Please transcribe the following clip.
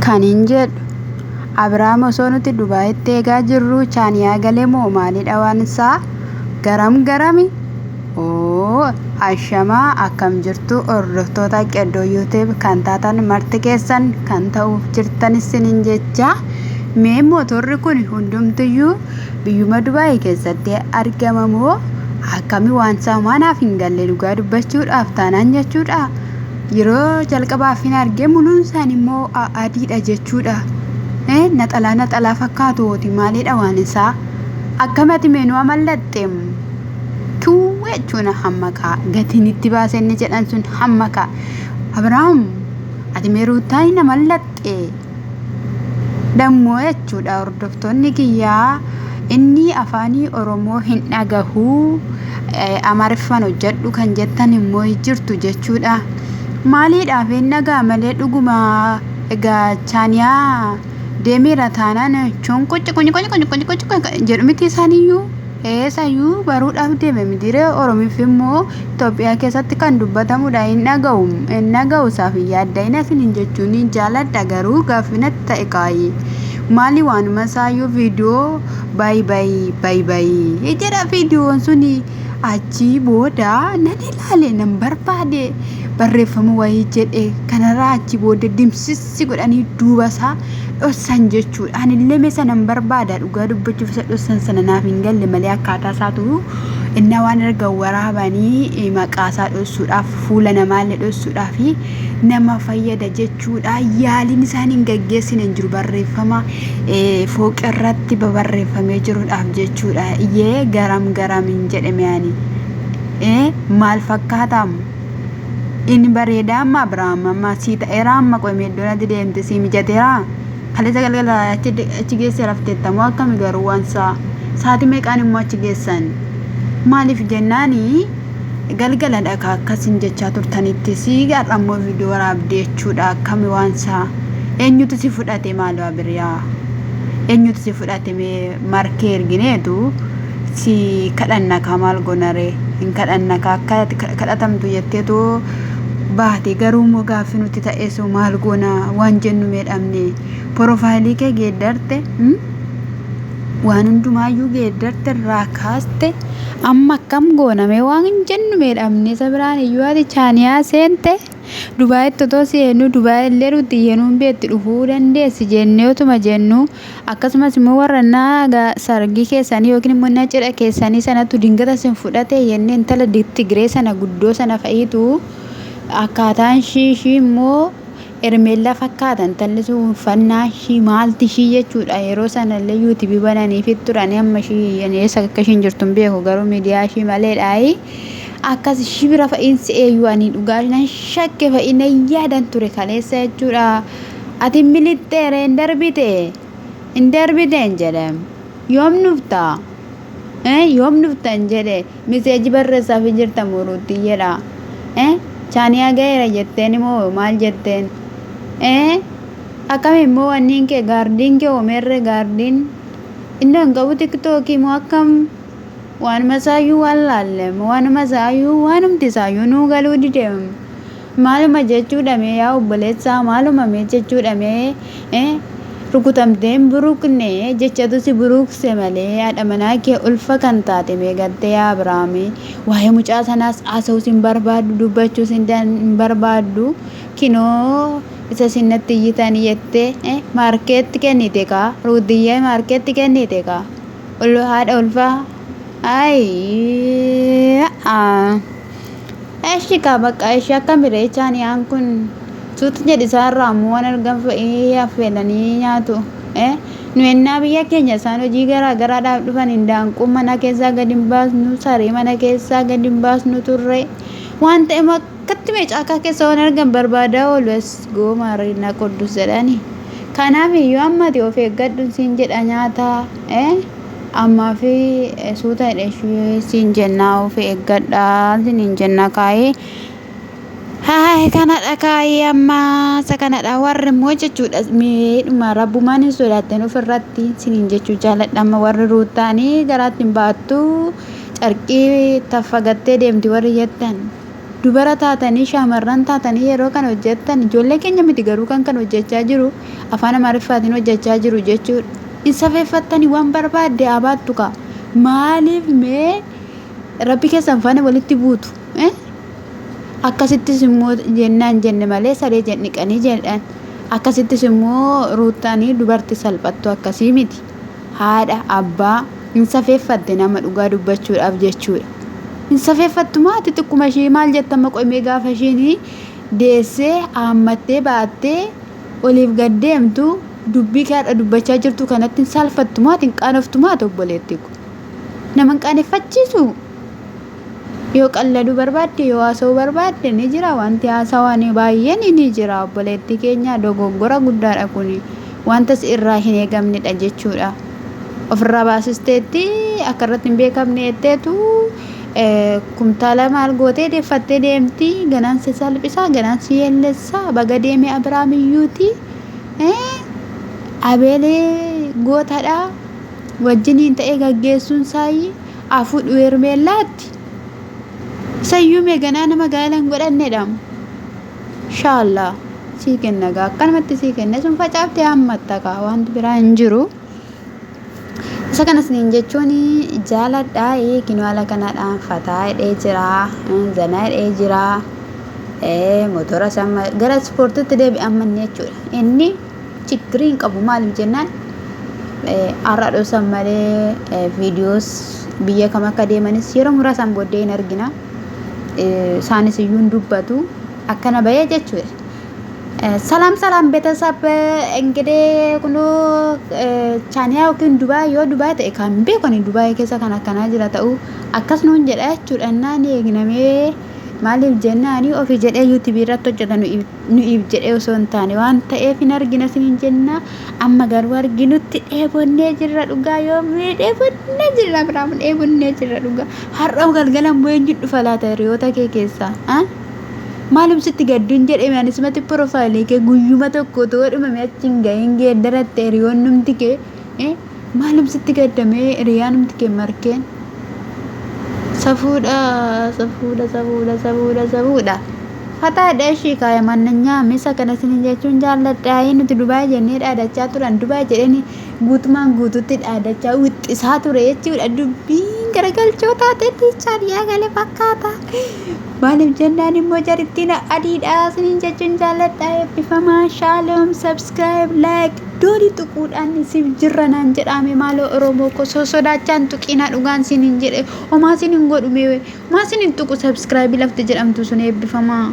Kanin jedhu Abrahaam osoo nuti Dubaayitti eegaa jirru Chaaniyaa galee moo maalidha waan isaa garam garami ashamaa akkam jirtu hordoftoota Qeddoo YouTube kan taatan marti keessan kan ta'uuf jirtan isiniin jecha mee motorri kun hundumtiyyuu biyyuma Dubaayii keessatti argama moo akkami waan isaa naaf hin galle dhugaa dubbachuudhaaf taanaan jechuudha. Yeroo jalqabaaf hin arge muluun isaan immoo adiidha jechuudha. Naxalaa fakkaatuuti maalidha waan isaa akkamatti meenuu mallattee jechuun hammakaa gatiin itti baasee inni jedhan sun hammakaa. Abrahaam ati meeruutaa inni mallattee dammoo jechuudha. Hordoftoonni kiyyaa inni afaanii Oromoo hin dhagahuu Amaariffaan hojjedhu kan jettan immoo jirtu jechuudha. Maaliidhaaf hin dhagaa malee dhuguma egaa Chaaniyaa deemeera taanaan chonqochi jedhu miti isaaniyyuu eessayyuu baruudhaaf deeme midire Oromiif immoo Itoophiyaa keessatti kan dubbatamudha. Hin dhaga'u isaaf yaadda hin asiniin jechuun jaaladha garuu gaaffinatti ta'e kaayee maali waanuma isaayyuu viidiyoo baay'ee jedha viidiyoon suni achii booda nan ilaale nan barbaade barreeffama wayii jedhe kanarraa achii booda dimsissi godhanii duuba isaa dhossan jechuudha. Anillee mee sanan barbaada dhugaa dubbachuuf isa dhossan sana naaf hin galle malee akkaataa isaatu inni waan erga waraabanii maqaa isaa dhossuudhaaf fuula namaallee dhossuudhaaf nama fayyada jechuudha. Yaaliin isaan hin gaggeessine jiru barreeffama fooqi irratti barreeffamee jiruudhaaf jechuudha. Iyyee garam hin jedhame ani maal fakkaatamu inni bareedaa amma Abrahaam amma sii ta'eera amma qoomee iddoon deemte sii mijateera kaleessa galgala achi geessee rafteettamoo akkami garuu waan sa'aatii meeqaan immoo achi geessan maaliif jennaani galgala dhakaa akkasiin jechaa turtanitti sii garrammoo viidiyoo waraabdee jechuudha. Akkami waan eenyutu si fudhate maaloo biriyaa eenyutu si fudhate markee ergineetu si kadhanna kaa maal gonaree hin kadhanna kaa akka kadhatamtu jetteetu baate garuu moo gaaffii nuti ta'eessu maal goona waan jennu meedhamne porofaayilii kee geeddarte waan hundumaayyuu geeddarte irraa kaaste amma akkam gooname waan jennu meedhamne isa biraan iyyuu ati Chaaniyaa seente Dubaayitti otoo seenu Dubaayii illee nuti yeenuun beetti dhufuu dandeessi jennee otuma jennu akkasumas immoo warra naagaa sargii keessanii yookiin immoo na cidha keessanii sanatu dingata sin fudhate yennee intala Tigiree sana guddoo sana fa'iitu akkaataan ishii immoo ermeellaa fakkaatan tallisu uffannaa ishii maalti ishii jechuudha. Yeroo sanallee yuutuubii bananiif turanii amma ishii eessa akka ishiin jirtu hin beeku garuu miidiyaa ishii maleedhaayi akkas ishii bira fa'iinsi eeyyuu ani dhugaa nan shakke fa'ina yaadan ture kaleessa jechuudha. Ati milixxeere hin darbite hin jedhe yoom nufta hin jedhe miseeji barreessaaf jirta muruutti jedha Chaaniyaa gaheera jetteen immoo maal jetteen akkam immoo wanniin kee gaardiin kee oomerre gaardiin inni hin qabu tiktookii moo akkam waanuma isaayyuu waan laallem waanuma isaayyuu waanumti isaayyuu nuu galuu dideem maaluma jechuudhame yaa obboleessaa maaluma mee jechuudhame rukutamteen buruqne jechatu si buruqse malee haadha manaa kee ulfa kan taate meegattee yaa Abrahaami waa'ee mucaa sanaas haasa'uu sin barbaaddu dubbachuu sin barbaaddu kinoo isa sinnatti iyyitanii jettee maarkeetti kennite kaa ruudiyyee maarkeetti kennite kaa haadha ulfaa eshi kaa bakka eshi akka miree Chaaniyaan kun suuta jedhisaarraa ammoo waan argan fa'ii affeelanii nyaatu nu ennaa biyya keenya isaan hojii garaa garaadhaaf dhufan hindaanquu mana keessaa gadi hin baasnu saree mana keessaa gadi hin baasnu turre waan ta'e akkatti meecaakaa keessa waan argan barbaadaa always go maariina qoddus jedhani. Kanaaf iyyuu ammati of eeggadhu siin jedha nyaata ammaa fi suuta hidheshuu siin jennaa of eeggadhaa siin jennaa kaayee kanadha kaayee ammaa isa kanadha warri immoo jechuudha miidhuma rabbumaan hin sodaatten ofirratti siniin jechuu jaaladha. Amma warri ruutaanii garaatti hin baattu carqii taffagattee deemti warri jettan dubara taatanii shaamarran taatanii yeroo kan hojjettan ijoollee keenya miti garuu kan hojjechaa jiru afaan Amaariffaatiin hojjechaa jiru jechuudha. Hin safeeffattanii waan barbaadde abaattu ka maaliif mee rabbi keessan faana walitti buutu akkasittis immoo jennaan jenne malee saree jenniqanii jedhan akkasittis immoo ruutaanii dubartii salphattu akkasii miti haadha abbaa hin safeeffatte nama dhugaa dubbachuudhaaf jechuudha. Hin safeeffattu maati xiqquma ishee maal jettama qoymee gaafa ishiin deessee haammattee baattee oliif gad deemtu dubbii kaadha dubbachaa jirtu kanatti hin salphattu maati hin qaanoftu maati obboleettii kun nama hin qaaneffachiisu. Yoo qalladuu barbaadde yoo haasa'uu barbaadde ni jira wanti haasawaan baay'een ni jira obboleettii keenya dogoggora guddaadha kun wantas irraa hin eegamnedha jechuudha. Ofirraa baasisteetti akka irratti hin beekamne jetteetu kumtaala maal gootee deeffattee deemti ganaan si salphisaa ganaan si yeellessaa baga deeme Abiraamiyyuuti abeelee gootadha wajjiniin ta'ee gaggeessuun saayii afuu dhuweermeellaatti sayyuu meeganaa nama gaalan godhannedha. Inshallah sii kenna gaa akkanumatti sii kenne sun facaaftee hammatta kaa wanti biraa hin jiru. Isa kanas niin jechuun jaaladha kinoo haala kanaadhaan fataa hidhee jira zanaa hidhee jira motora sama gara ispoortiitti deebi'an manni jechuudha. Inni chigrii hin qabu maaliif jennaan har'a dhoosan malee viidiyoos biyya kam akka deemanis yeroo muraasaan booddee hin argina. Isaanis iyyuu hin dubbatu akkana bahee jechuudha. ሰላም ሰላም ቤተሰብ እንግዲህ ኩኑ ቻኒያ ወኪን ዱባይ yoo ዱባይ ta'e kan beekoni ዱባይ keessa kana kana jira ta'u akkas nuun jedha jechuudha. Naani eegnamee maaliif jennaani ofii jedhee YouTube irratti hojjetan nu if jedhee osoo hin taane waan ta'eef hin argina sinin jenna amma garuu arginutti dheebonnee jirra dhugaa yoo dheebonnee jirra biraam dheebonnee jirra dhugaa har'a galgalan boo'een dhufa laata hiriyoota kee keessa maalum sitti gadduun jedhame anis mati profaayilii kee guyyuma tokko toodhumame achiin ga'een geeddaratti hiriyoon numti kee maalum sitti gaddamee hiriyaan numti kee markeen safuudha fataadha ishii kaaya mannanyaa misa kana sinin jechuun jaalladhaa nuti Dubaay jennee dhaadachaa turan Dubaay jedhanii guutumaan guututti dhaadachaa wixxisaa ture jechuudha. Dubbiin garagalchoo taateetti chaadiyaa galee fakkaata. Maaliif jennaan immoo jarittiin adiidhaa sinin jechuun jaalladhaa eebbifamaa shaaloom subscribe like doonii tuquudhaan siif jirra naan jedhame maaloo Oromoo ko sodaachaan tuqina dhugaan sinin jedhe homaa sinin godhume homaa sinin tuqu subscribe lafti jedhamtu sun eebbifamaa.